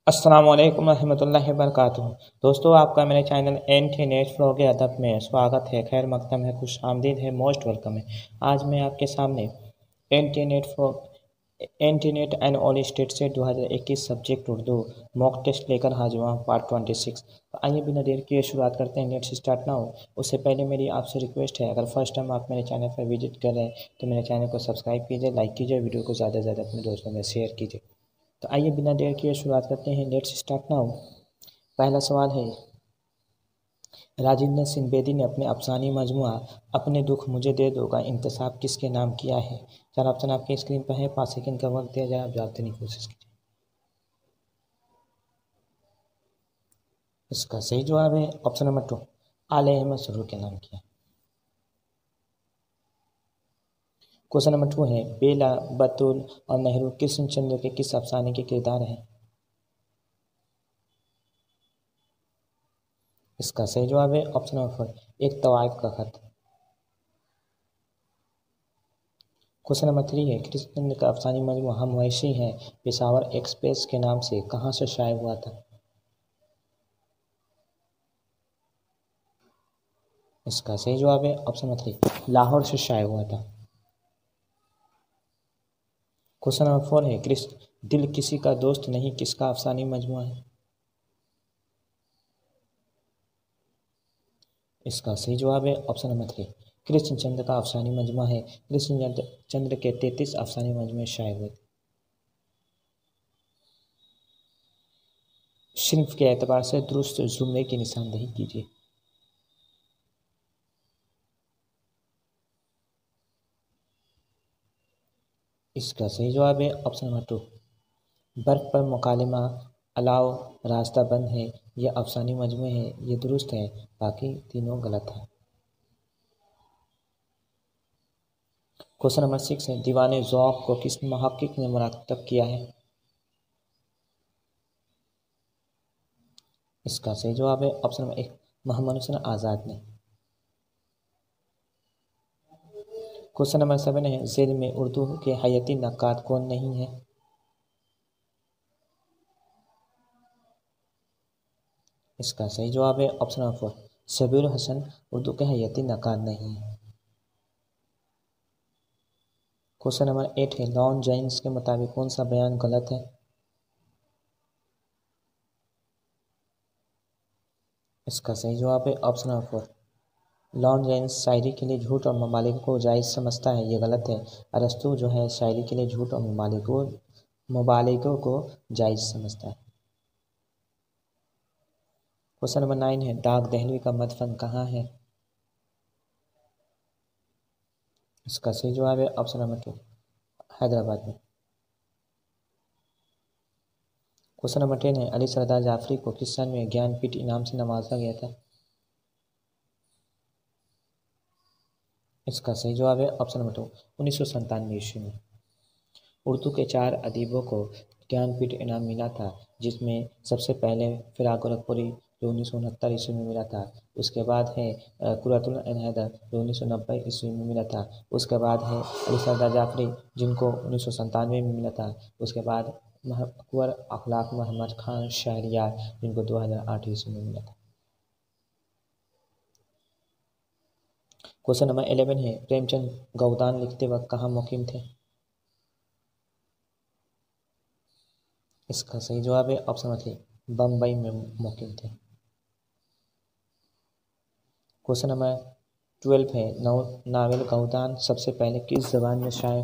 अस्सलाम वालेकुम रहमतुल्लाहि वबरकातुहू। दोस्तों, आपका मेरे चैनल एंटी नेट फ्लो के अदब में स्वागत है, खैर मकदम है, खुश आमदीद है, मोस्ट वेलकम है। आज मैं आपके सामने anti net flow anti net and all state से 2021 सब्जेक्ट उर्दू मॉक टेस्ट लेकर हाजिर हुआ हूँ, पार्ट 26। तो आइए बिना देर किए शुरुआत करते हैं। Let's start now. उससे पहले मेरी आपसे रिक्वेस्ट है, अगर फर्स्ट टाइम आप मेरे चैनल पर विजिट कर रहे हैं तो मेरे चैनल को सब्सक्राइब कीजिए, लाइक कीजिए, वीडियो को ज़्यादा से ज़्यादा अपने दोस्तों में शेयर कीजिए। तो आइए बिना देर किए शुरुआत करते हैं। Let's start now. पहला सवाल है, राजेंद्र सिंह बेदी ने अपने अफसानी मजमुआ अपने दुख मुझे दे दो का इंतसाब किसके नाम किया है? चार ऑप्शन आपके स्क्रीन पर है, 5 सेकंड का वक्त दिया जाए, आप जवाब देने की कोशिश कीजिए। इसका सही जवाब है ऑप्शन नंबर 2, आले अहमद सरूर के नाम किया। क्वेश्चन नंबर 2 है, बेला, बतूल और नेहरू कृष्णचंद्र के किस अफसाने के किरदार हैं? इसका सही जवाब है ऑप्शन नंबर 4, एक तवायफ का खत। क्वेश्चन नंबर 3 है, कृष्णचंद्र का अफसानी मजमू हम वैसी हैं पेशावर एक्सप्रेस के नाम से कहाँ से शाये हुआ था? इसका सही जवाब है ऑप्शन नंबर 3, लाहौर से शाये हुआ था। क्वेश्चन नंबर 4 है, दिल किसी का दोस्त नहीं किसका अफसानी मजमू है? इसका सही जवाब है ऑप्शन नंबर 3, कृष्णचंद्र का अफसानी मजमू है। कृष्णचंद्र के 33 अफसानी मजमू शाये हुए थे। सिर्फ के एतबार से दुरुस्त जुमले की निशानदेही कीजिए। इसका सही जवाब है ऑप्शन नंबर 2, बर्फ पर मुकालमा, अलाव, रास्ता बंद है, ये अफसानी मजमू है, ये दुरुस्त है, बाकी तीनों गलत है। क्वेश्चन नंबर 6 है, दीवाने ज़ौक़ को किस मुहक्किक ने मुरतब किया है? इसका सही जवाब है ऑप्शन नंबर 1, मोहम्मद हुसैन आज़ाद ने। क्वेश्चन नंबर 7 है, ज़ेल में उर्दू के हयाती नक्काद कौन नहीं है? इसका सही जवाब है ऑप्शन नंबर 4, शबीर हसन उर्दू के हयाती नक्काद नहीं है। क्वेश्चन नंबर 8 है, लॉन जेम्स के मुताबिक कौन सा बयान गलत है? इसका सही जवाब है ऑप्शन नंबर 4, लॉन जेम्स शायरी के लिए झूठ और ममालिक को जायज़ समझता है, ये गलत है। अरस्तू जो है शायरी के लिए झूठ और मुबालिगों को जायज़ समझता है। क्वेश्चन नंबर 9 है, डाक दहलवी का मदफन कहाँ है? इसका सही जवाब है ऑप्शन नंबर 2, हैदराबाद में। क्वेश्चन नंबर 10 है, अली सरदार जाफरी को किस सन में ज्ञानपीठ इनाम से नवाजा गया था? इसका सही जवाब है ऑप्शन नंबर 2, 1997 ईस्वी में। उर्दू के 4 अदीबों को ज्ञानपीठ इनाम मिला था, जिसमें सबसे पहले फिराक गोरखपुरी जो 1969 ईस्वी में मिला था। उसके बाद है कुर्रतुल ऐन हैदर जो 1990 ईस्वी में मिला था। उसके बाद है अली सरदार जाफरी जिनको 1997 में मिला था। उसके बाद कुंवर अखलाक मोहम्मद खान शहरियार जिनको 2008 ईस्वी में मिला था। क्वेश्चन नंबर 11 है, प्रेमचंद गौदान लिखते वक्त कहाँ मुकीम थे? इसका सही जवाब है ऑप्शन नंबर 3, बम्बई में मुकीम थे। क्वेश्चन नंबर 12 है, नावल गौदान सबसे पहले किस ज़बान में शाये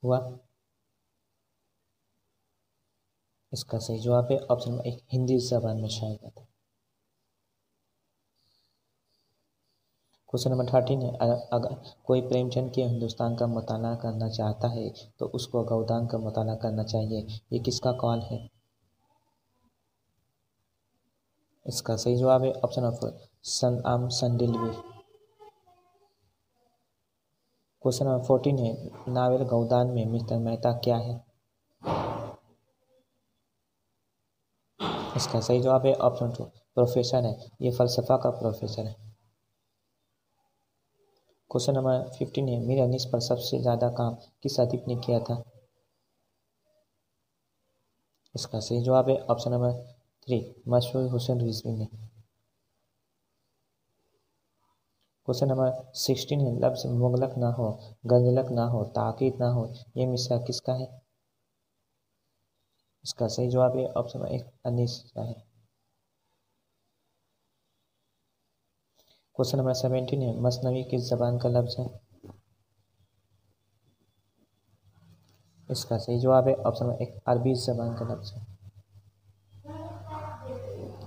हुआ? इसका सही जवाब है ऑप्शन नंबर 1, हिंदी ज़बान में शाये हुआ था। क्वेश्चन नंबर 13 है, अगर कोई प्रेमचंद के हिंदुस्तान का मुताला करना चाहता है तो उसको गौदान का मुताला करना चाहिए, ये किसका कौल है? इसका सही जवाब है ऑप्शन नंबर 4, सनआम संडिलवी। क्वेश्चन नंबर 14 है, नावल गौदान में मिस्टर मेहता क्या है? इसका सही जवाब है ऑप्शन 2, प्रोफेसर है, ये फ़लसफ़ा का प्रोफेसर है। क्वेश्चन नंबर 15 है, मीर अनीस पर सबसे ज़्यादा काम किस अदीब ने किया था? इसका सही जवाब है ऑप्शन नंबर 3, मशहूर हुसैन रिजवी ने। क्वेश्चन नंबर 16 है, लफ्ज़ मुगलक ना हो, गंजलक ना हो, ताकीद ना हो, ये मिसरा किसका है? इसका सही जवाब है ऑप्शन नंबर 1, अनीस का है। क्वेश्चन नंबर 17 है, मसनवी किस जबान का लफ्ज़ है? इसका सही जवाब है ऑप्शन नंबर 1, अरबी ज़बान का लफ्ज़ है।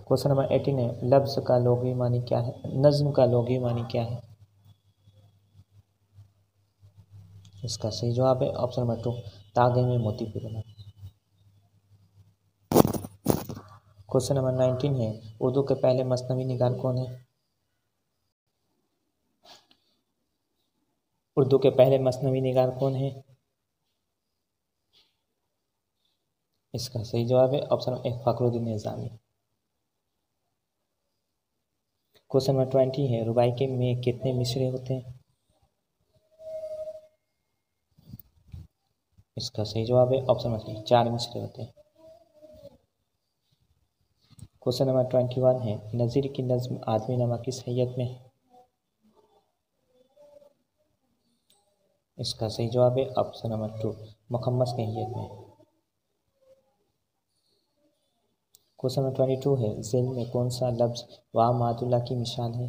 क्वेश्चन नंबर 18 है, लफ्ज़ का लुग़वी मानी क्या है? नज़्म का लुग़वी मानी क्या है? इसका सही जवाब है ऑप्शन नंबर 2, तागे में मोती पिरोना। क्वेश्चन नंबर 19 है, उर्दू के पहले मसनवी निगार कौन है? उर्दू के पहले मसनवी निगार कौन है? इसका सही जवाब है ऑप्शन नंबर 1, फ़खरुद्दीन निज़ामी। क्वेश्चन नंबर 20 है, रुबाई के में कितने मिसरे होते हैं? इसका सही जवाब है ऑप्शन नंबर 3, 4 मिसरे होते हैं। क्वेश्चन नंबर 21 है, नज़ीर की नज़्म आदमी नामा किस हैयत में है? इसका सही जवाब है ऑप्शन नंबर 2, मुखम्मस की हैयत में। क्वेश्चन नंबर 22 है, ज़िल में कौन सा लफ्ज़ वाह मादुल्ला की मिसाल है?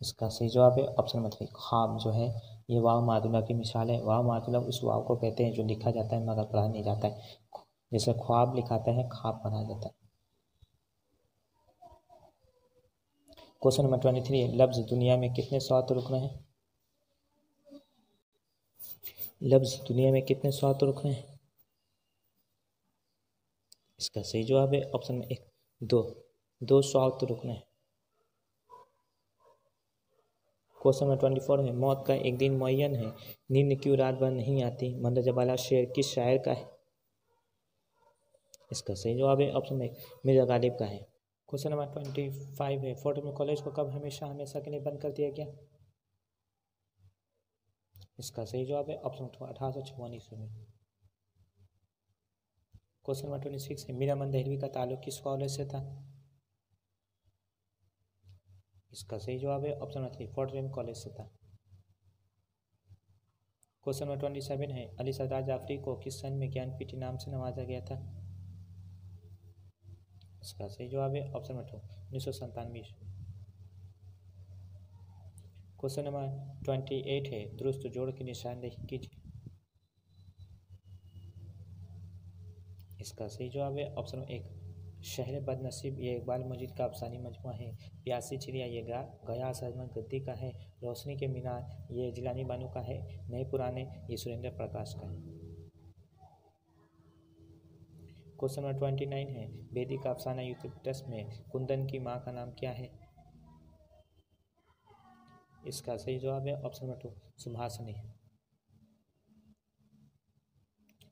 इसका सही जवाब है ऑप्शन नंबर 3, ख्वाब जो है ये वाव मादुल्ला की मिसाल है। वाव मादुल्ला उस वाव को कहते हैं जो लिखा जाता है मगर पढ़ा नहीं जाता है, जैसे ख्वाब लिखाता है, ख्वाब पढ़ा जाता है। क्वेश्चन नंबर 23 है, लफ्ज़ दुनिया में कितने सौत रुकन हैं? लफ्ज़ दुनिया में कितने सौत रुकन हैं? इसका सही जवाब है ऑप्शन में 1, 2 सौत रुकन है। क्वेश्चन नंबर 24 है, मौत का एक दिन मुअय्यन है, नींद क्यों रात भर नहीं आती, मंदजबाला शेर किस शायर का है? इसका सही जवाब है ऑप्शन में 1, मिर्ज़ा गालिब का है। क्वेश्चन नंबर 25 है, फोर्ट में कॉलेज को कब हमेशा हमेशा के लिए बंद कर दिया गया? इसका सही जवाब है ऑप्शन 2, 1856 ईस्वी में। क्वेश्चन नंबर 26 है, मीरा मन दहलवी का ताल्लुक किस कॉलेज से था? इसका सही जवाब है option number 3, fort when college से था। क्वेश्चन नंबर 27 है, अली सरदार जाफरी को किस सन में ज्ञानपीठ इनाम से नवाजा गया था? इसका सही जवाब है ऑप्शन नंबर 2, 1997 ईस्वी। क्वेश्चन नंबर 28 है, दुरुस्त जोड़ की निशानदेही कीजिए। इसका सही जवाब है ऑप्शन नंबर 1, शहर बदनसीब ये इकबाल मजीद का अफसानी मजमुआ है। प्यासी चिड़िया ये गयास अहमद गद्दी का है। रोशनी के मीनार ये जिलानी बानो का है। नए पुराने ये सुरेंद्र प्रकाश का है। क्वेश्चन नंबर 29 है, बेदी का अफसाना यूक्लिप्टस में कुंदन की माँ का नाम क्या है? इसका सही जवाब है option number 2, Subhashini.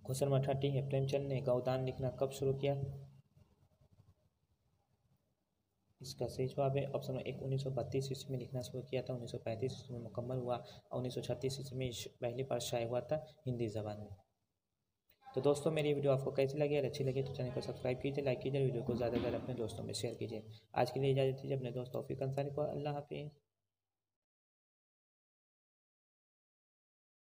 Question number 30 है, प्रेमचंद ने गौदान लिखना कब शुरू किया? इसका सही जवाब है ऑप्शन नंबर 1, 1932 ईस्वी में लिखना शुरू किया था, 1935 ईस्वी में मुकम्मल हुआ और 1936 ईस्वी में पहली बार शाये हुआ था हिंदी ज़बान में। तो दोस्तों मेरी वीडियो आपको कैसी लगी? अगर अच्छी लगी तो चैनल को सब्सक्राइब कीजिए, लाइक कीजिए, वीडियो को ज़्यादा से ज़्यादा अपने दोस्तों में शेयर कीजिए। आज के लिए इजाज़त दीजिए अपने दोस्त तौफीक अंसारी को। अल्लाह हाफिज़।